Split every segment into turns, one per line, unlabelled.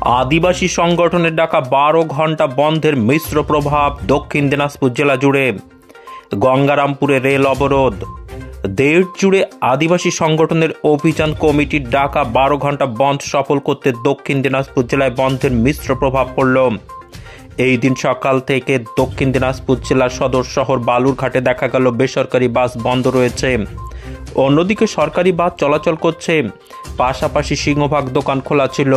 আদিবাসী সংগঠনের ডাকা 12 ঘন্টা বন্ধের মিশ্র প্রভাব দক্ষিণ দিনাজপুর জেলা জুড়ে। গঙ্গারামপুরে রেল অবরোধ। দেশ জুড়ে আদিবাসী সংগঠনের অভিযান কমিটির ডাকা 12 ঘন্টা বন্ধ সফল করতে দক্ষিণ দিনাজপুর জেলায় বন্ধের মিশ্র প্রভাব পড়ল। এই দিন সকাল থেকে দক্ষিণ দিনাজপুর জেলার সদর শহর বালুরঘাটে দেখা গেল বেসরকারি বাস বন্ধ রয়েছে, অন্যদিকে সরকারি বাস চলাচল করছে। পাশাপাশি সিংহভাগ দোকান খোলা ছিল।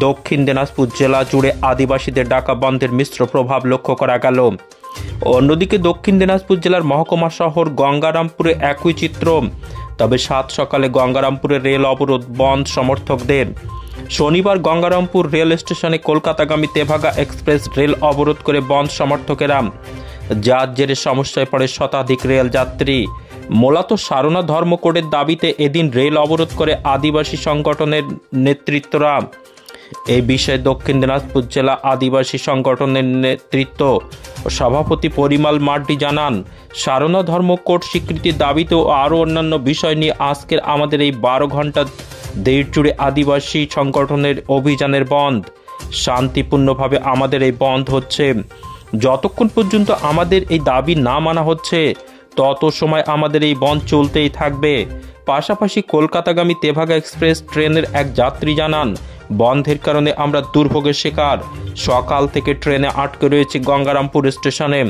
দক্ষিণ দিনাজপুর জেলা জুড়ে আদিবাসীদের ডাকা বন্ধের মিশ্র প্রভাব লক্ষ্য করা গেল। অন্যদিকে দক্ষিণ দিনাজপুর জেলার মহকুমা শহর গঙ্গারামপুরে একই চিত্র। তবে সাত সকালে গঙ্গারামপুরে রেল অবরোধ বন্ধ সমর্থকদের। শনিবার গঙ্গারামপুর রেল স্টেশনে কলকাতাগামী তেভাগা এক্সপ্রেস রেল অবরোধ করে বন্ধ সমর্থকেরা, যার জেরে সমস্যায় পড়ে শতাধিক রেল যাত্রী। মূলত সারনা ধর্ম কোডের দাবিতে এদিন রেল অবরোধ করে আদিবাসী সংগঠনের নেতৃত্বরা। এই বিষয়ে দক্ষিণ দিনাজপুর জেলা আদিবাসী সংগঠনের নেতৃত্ব সভাপতি পরিমল মার্ডি জানান, সারনা ধর্ম কোড স্বীকৃতির দাবিতে ও আরও অন্যান্য বিষয় নিয়ে আজকের আমাদের এই 12 ঘন্টা দেশ জুড়ে আদিবাসী সংগঠনের অভিযানের বন্ধ। শান্তিপূর্ণভাবে আমাদের এই বন্ধ হচ্ছে। যতক্ষণ পর্যন্ত আমাদের এই দাবি না মানা হচ্ছে তত সময় আমাদের এই বন্ধ চলতেই থাকবে। পাশাপাশি কলকাতাগামী তেভাগা এক্সপ্রেস ট্রেনের এক যাত্রী জানান, বন্ধের কারণে আমরা দুর্ভোগের শিকার। সকাল থেকে ট্রেনে আটকে রয়েছে গঙ্গারামপুর স্টেশনে।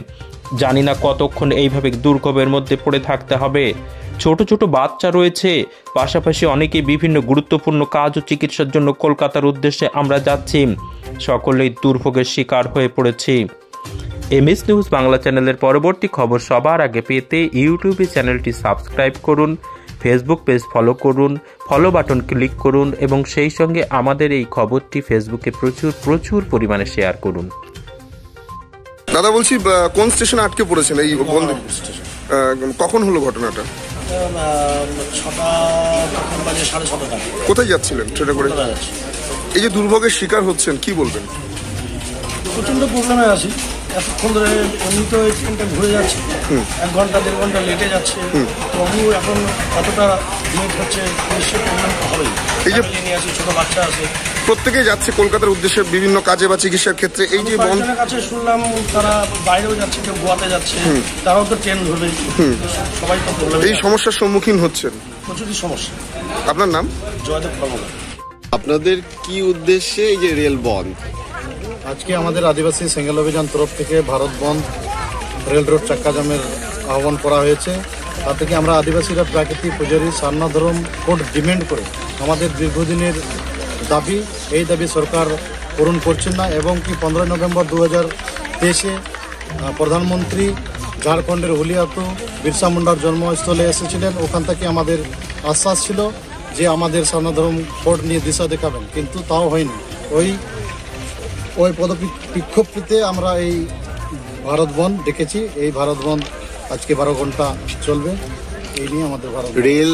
জানি না কতক্ষণ এইভাবে দুর্ভোগের মধ্যে পড়ে থাকতে হবে। ছোট ছোট বাচ্চা রয়েছে, পাশাপাশি অনেকেই বিভিন্ন গুরুত্বপূর্ণ কাজ ও চিকিৎসার জন্য কলকাতার উদ্দেশ্যে আমরা যাচ্ছি। সকলেই দুর্ভোগের শিকার হয়ে পড়েছি। এমএস নিউজ বাংলা চ্যানেলের পরবর্তী খবর সবার আগে পেতে ইউটিউবে চ্যানেলটি সাবস্ক্রাইব করুন, ফেসবুক পেজ ফলো করুন, ফলো বাটন ক্লিক করুন এবং সেই সঙ্গে আমাদের এই খবরটি ফেসবুকে প্রচুর পরিমাণে শেয়ার করুন।
দাদা বলছি, কোন স্টেশনে আটকে পড়েছেন এই বন্ধ? কখন হলো ঘটনাটা? কোথায় যাচ্ছিলেন ট্রেনে করে? এই যে দুর্ভোগের শিকার হচ্ছেন, কি বলবেন?
প্রচন্ড প্রবলেমে আছি। এতক্ষণ ধরে এমনি তো এই ট্রেনটা ঘুরে যাচ্ছে, 1 ঘন্টা 1.5 ঘন্টা লেটে যাচ্ছে। তবু এখন কতটা লেট হচ্ছে নিশ্চয়ই প্রবলেম হবেই। এই যে নিয়ে আসি, ছোট বাচ্চা আছে,
প্রত্যেকে যাচ্ছে কলকাতার উদ্দেশ্যে বিভিন্ন কাজে বা চিকিৎসার ক্ষেত্রে। এই যে বন্ধের
কাছে শুনলাম তারা বাইরেও যাচ্ছে, কেউ গোয়াতে যাচ্ছে, তারাও তো ট্রেন ধরবে। সবাই তো প্রবলেম,
এই সমস্যার সম্মুখীন হচ্ছেন।
প্রচুরই সমস্যা।
আপনার নাম?
জয়দেব কর্মকার।
আপনাদের কি উদ্দেশ্যে এই যে রেল বন্ধ?
আজকে আমাদের আদিবাসী সেঙ্গেল অভিযান তরফ থেকে ভারত বন্ধ, রেল রোড চাক্কা জামের আহ্বান করা হয়েছে। তা থেকে আমরা আদিবাসীরা প্রাকৃতিক পূজারী সারনা ধর্ম কোড ডিমান্ড করে আমাদের দীর্ঘদিনের দাবি, এই দাবি সরকার পূরণ করছেন না। এবং কি 15 নভেম্বর 2023-এ প্রধানমন্ত্রী ঝাড়খণ্ডের হুলিয়াতে বিরসা মুন্ডার জন্মস্থলে এসেছিলেন। ওখান থেকে আমাদের আশ্বাস ছিল যে আমাদের সারনা ধর্ম কোড নিয়ে দিশা দেখাবেন, কিন্তু তাও হয়নি। ওই পদবিক্ষোভটিতে আমরা এই ভারত বন্ধ ডেকেছি। এই ভারত বন্ধ আজকে 12 ঘন্টা চলবে। এই নিয়ে আমাদের ভারত
রেল